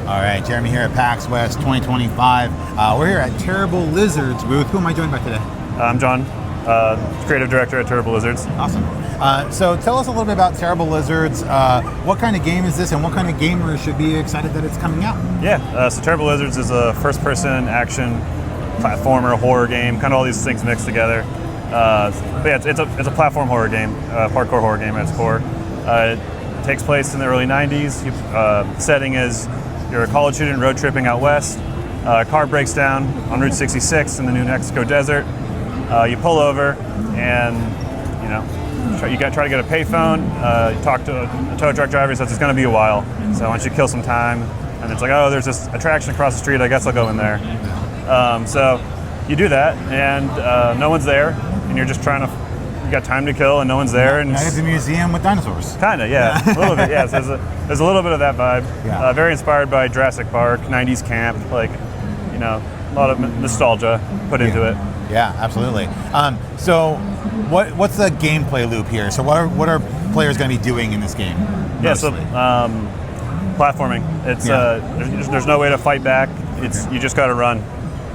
All right, Jeremy here at PAX West 2025. We're here at Terrible Lizards booth. Who am I joined by today? I'm John, creative director at Terrible Lizards. Awesome. So tell us a little bit about Terrible Lizards. What kind of game is this, and what kind of gamers should be excited that it's coming out? Yeah, so Terrible Lizards is a first-person action platformer horror game, kind of all these things mixed together. But yeah, it's a platform horror game, hardcore horror game at its core. It takes place in the early 90s. Setting is you're a college student road tripping out west. A car breaks down on Route 66 in the New Mexico desert. You pull over and you try to get a payphone. You talk to a tow truck driver, says it's going to be a while. So why don't you kill some time? And it's like, oh, there's this attraction across the street. I guess I'll go in there. So you do that, and no one's there, and you're just trying to. You got time to kill, and no one's there. And it's a museum with dinosaurs. Kind of, yeah, a little bit. Yeah, so there's a little bit of that vibe. Yeah. Very inspired by Jurassic Park, '90s camp, a lot of nostalgia put into it. Yeah, absolutely. So, what's the gameplay loop here? So, what are players going to be doing in this game? Yeah, so platforming. It's there's no way to fight back. You just got to run.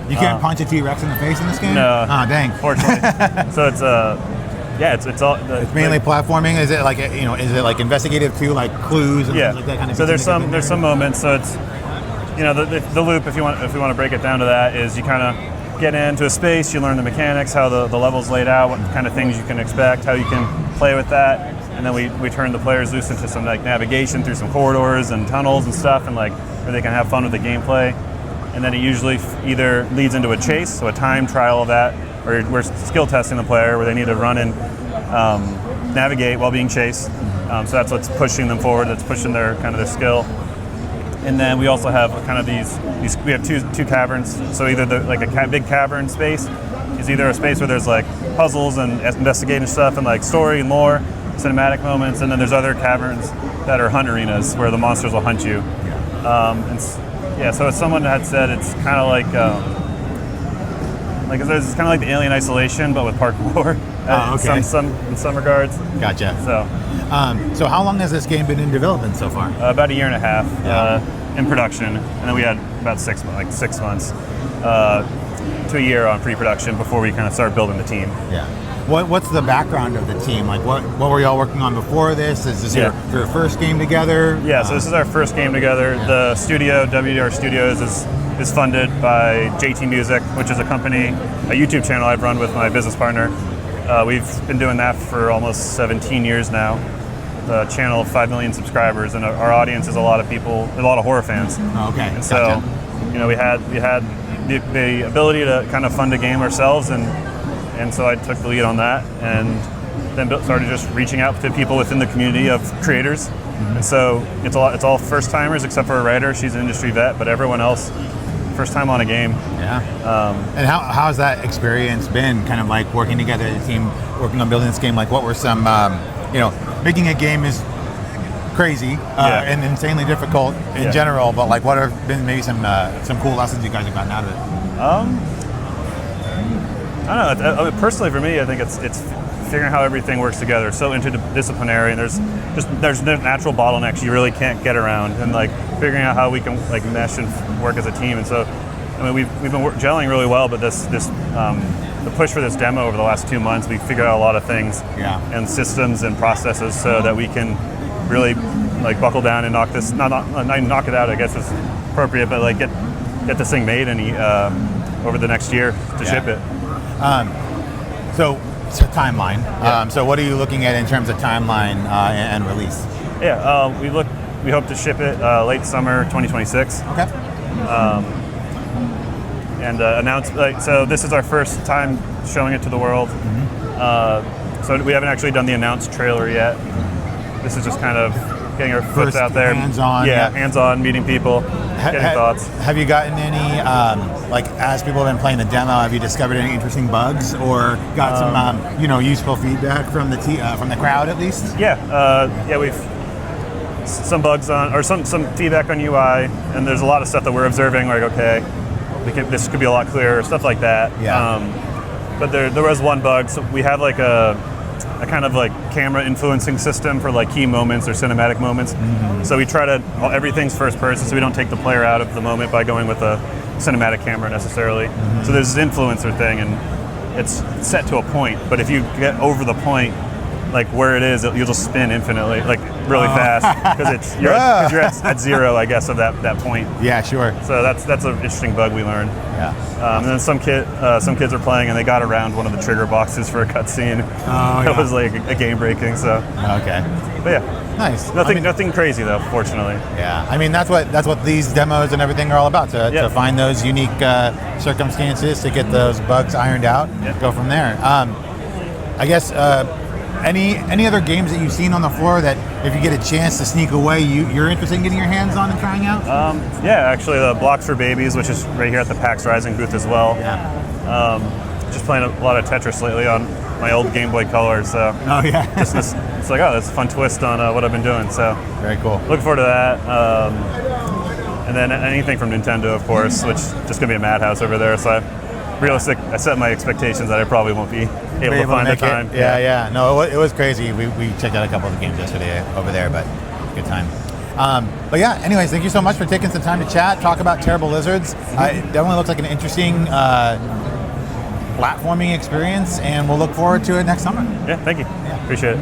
You can't punch a T-Rex in the face in this game? No. Ah, dang. Fortunately. So it's it's all. It's mainly platforming. Is it like investigative too, like clues and things like that kind of? So there's some moments. So it's the loop. If you want to break it down to that, is you kind of get into a space, you learn the mechanics, how the level's laid out, what kind of things you can expect, how you can play with that, and then we turn the players loose into some navigation through some corridors and tunnels and stuff, and where they can have fun with the gameplay. And then it usually either leads into a chase, so a time trial of that, or we're skill testing the player where they need to run and navigate while being chased. So that's what's pushing them forward. That's pushing their skill. And then we also have kind of these we have two caverns. So either a big cavern space is either a space where there's puzzles and investigating stuff and story and lore, cinematic moments, and then there's other caverns that are hunt arenas where the monsters will hunt you. So as someone had said, it's kind of it's kind of like the Alien Isolation, but with parkour. Okay. In some regards. Gotcha. So how long has this game been in development so far? About a year and a half in production, and then we had about 6 months to a year on pre-production before we kind of started building the team. Yeah. What's the background of the team? What were y'all working on before this? Is this your first game together? Yeah, so this is our first game together. Yeah. The studio, WDR Studios, is funded by JT Music, which is a company, a YouTube channel I've run with my business partner. We've been doing that for almost 17 years now. The channel of 5 million subscribers, and our audience is a lot of people, a lot of horror fans. Oh, okay. And so, we had the ability to kind of fund a game ourselves, and so I took the lead on that, and then started just reaching out to people within the community of creators. Mm-hmm. And so it's all first timers except for a writer. She's an industry vet, but everyone else first time on a game. Yeah. And how's that experience been? Kind of working together as a team, working on building this game. What were some making a game is crazy and insanely difficult in general. But what have been maybe some cool lessons you guys have gotten out of it? I don't know. Personally, for me, I think it's figuring out how everything works together. It's so interdisciplinary, and there's natural bottlenecks you really can't get around, and figuring out how we can mesh and work as a team. And so, we've been gelling really well. But the push for this demo over the last 2 months, we figured out a lot of things and systems and processes so that we can really buckle down and knock this not knock it out, I guess is appropriate, but get this thing made and over the next year to ship it. So it's a timeline. Yeah. So what are you looking at in terms of timeline and release? Yeah, we hope to ship it late summer 2026. Okay. And announce. So this is our first time showing it to the world. Mm-hmm. So we haven't actually done the announced trailer yet. This is just kind of getting our foot out there. Hands-on. Yeah, hands-on, meeting people, getting thoughts. Have you gotten any, as people have been playing the demo, have you discovered any interesting bugs or got some, useful feedback from the crowd at least? Yeah, we've some bugs some feedback on UI, and there's a lot of stuff that we're observing. This could be a lot clearer, stuff like that. Yeah. But there was one bug. So we have a kind of like camera influencing system for like key moments or cinematic moments. So we try to, everything's first person, so we don't take the player out of the moment by going with a cinematic camera necessarily. So there's this influencer thing, and it's set to a point, but if you get over the point, like where it is, you'll just spin infinitely, like really fast, because you're at zero, I guess, of that point. Yeah, sure. So that's an interesting bug we learned. Yeah. And then some kids are playing, and they got around one of the trigger boxes for a cutscene. That was like a game breaking. So okay. But yeah, nice. Nothing crazy though, fortunately. Yeah, I mean that's what these demos and everything are all about, to find those unique circumstances, to get those bugs ironed out, go from there. I guess any other games that you've seen on the floor that if you get a chance to sneak away, you're interested in getting your hands on and trying out? Yeah, actually the Blocks for Babies, which is right here at the PAX Rising booth as well. Yeah. Just playing a lot of Tetris lately on my old Game Boy Color, so it's like, that's a fun twist on what I've been doing. So very cool. Looking forward to that. And then anything from Nintendo, of course, which is just gonna be a madhouse over there. So I set my expectations that I probably won't be able to find the time. Yeah. No, it was crazy. We checked out a couple of the games yesterday over there, but good time. But yeah, anyways, thank you so much for taking some time to chat, talk about Terrible Lizards. It definitely looks like an interesting platforming experience, and we'll look forward to it next summer. Yeah, thank you. Yeah. Appreciate it.